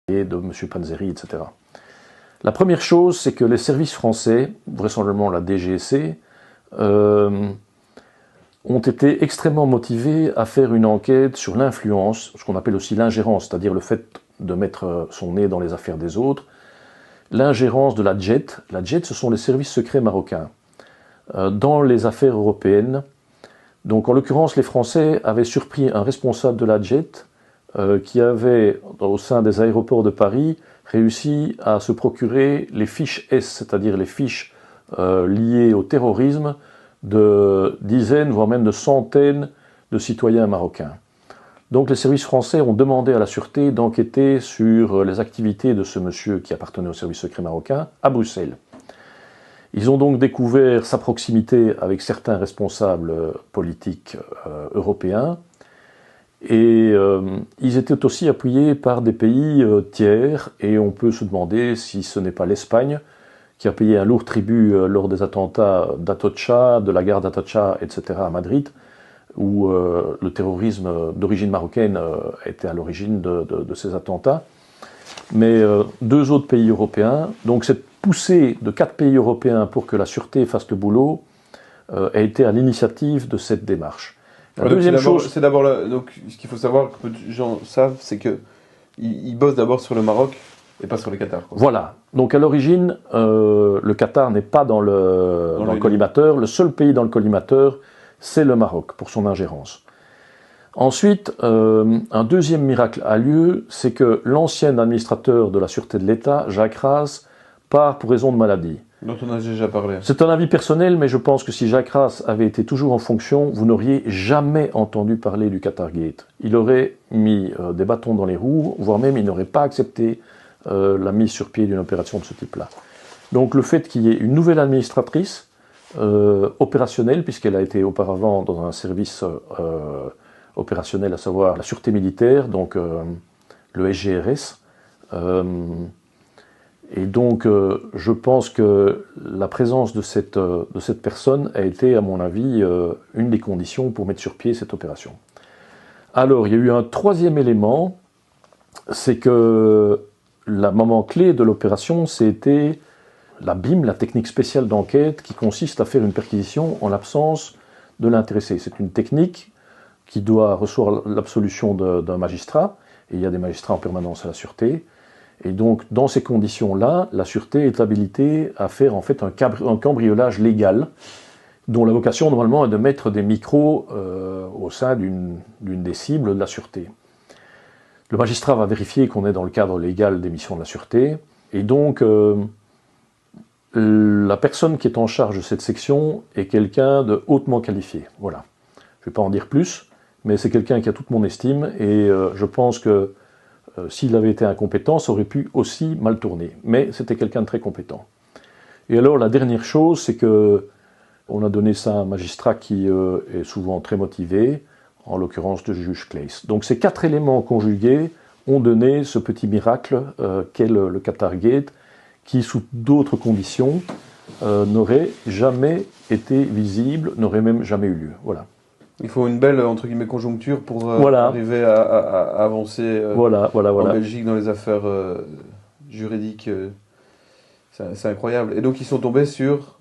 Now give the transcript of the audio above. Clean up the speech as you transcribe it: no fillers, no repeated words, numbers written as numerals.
et de M. Panzeri, etc. La première chose, c'est que les services français, vraisemblablement la DGSE, ont été extrêmement motivés à faire une enquête sur l'influence, ce qu'on appelle aussi l'ingérence, c'est-à-dire le fait de mettre son nez dans les affaires des autres, l'ingérence de la JET. La JET, ce sont les services secrets marocains dans les affaires européennes. Donc en l'occurrence, les Français avaient surpris un responsable de la JET qui avait, au sein des aéroports de Paris, réussi à se procurer les fiches S, c'est-à-dire les fiches liées au terrorisme de dizaines, voire même de centaines de citoyens marocains. Donc les services français ont demandé à la Sûreté d'enquêter sur les activités de ce monsieur qui appartenait au service secret marocain à Bruxelles. Ils ont donc découvert sa proximité avec certains responsables politiques européens et ils étaient aussi appuyés par des pays tiers et on peut se demander si ce n'est pas l'Espagne qui a payé un lourd tribut lors des attentats d'Atocha, de la gare d'Atocha, etc. à Madrid, où le terrorisme d'origine marocaine était à l'origine de ces attentats. Mais deux autres pays européens, donc cette poussée de 4 pays européens pour que la Sûreté fasse le boulot, a été à l'initiative de cette démarche. La deuxième chose, c'est d'abord donc ce qu'il faut savoir, que peu de gens savent, c'est que ils bossent d'abord sur le Maroc et pas sur le Qatar, quoi. Voilà. Donc à l'origine, le Qatar n'est pas dans le collimateur. Le seul pays dans le collimateur, c'est le Maroc, pour son ingérence. Ensuite, un deuxième miracle a lieu, c'est que l'ancien administrateur de la Sûreté de l'État, Jacques Ras, part pour raison de maladie. Dont on a déjà parlé. C'est un avis personnel, mais je pense que si Jacques Ras avait été toujours en fonction, vous n'auriez jamais entendu parler du Qatargate. Il aurait mis des bâtons dans les roues, voire même il n'aurait pas accepté la mise sur pied d'une opération de ce type-là. Donc le fait qu'il y ait une nouvelle administratrice opérationnelle, puisqu'elle a été auparavant dans un service opérationnel, à savoir la sûreté militaire, donc le SGRS, et donc je pense que la présence de cette personne a été, à mon avis, une des conditions pour mettre sur pied cette opération. Alors, il y a eu un troisième élément, c'est que le moment clé de l'opération, c'était la BIM, la technique spéciale d'enquête, qui consiste à faire une perquisition en l'absence de l'intéressé. C'est une technique qui doit recevoir l'absolution d'un magistrat, et il y a des magistrats en permanence à la Sûreté. Et donc, dans ces conditions-là, la Sûreté est habilitée à faire en fait un cambriolage légal, dont la vocation, normalement, est de mettre des micros au sein d'une des cibles de la Sûreté. Le magistrat va vérifier qu'on est dans le cadre légal des missions de la Sûreté, et donc la personne qui est en charge de cette section est quelqu'un de hautement qualifié. Voilà. Je ne vais pas en dire plus, mais c'est quelqu'un qui a toute mon estime, et je pense que s'il avait été incompétent, ça aurait pu aussi mal tourner. Mais c'était quelqu'un de très compétent. Et alors, la dernière chose, c'est que on a donné ça à un magistrat qui est souvent très motivé, en l'occurrence le juge Claes. Donc ces 4 éléments conjugués ont donné ce petit miracle qu'est le Qatargate, qui sous d'autres conditions n'aurait jamais été visible, n'aurait même jamais eu lieu. Voilà. Il faut une belle, entre guillemets, conjoncture pour arriver à avancer en Belgique dans les affaires juridiques. C'est incroyable. Et donc ils sont tombés sur...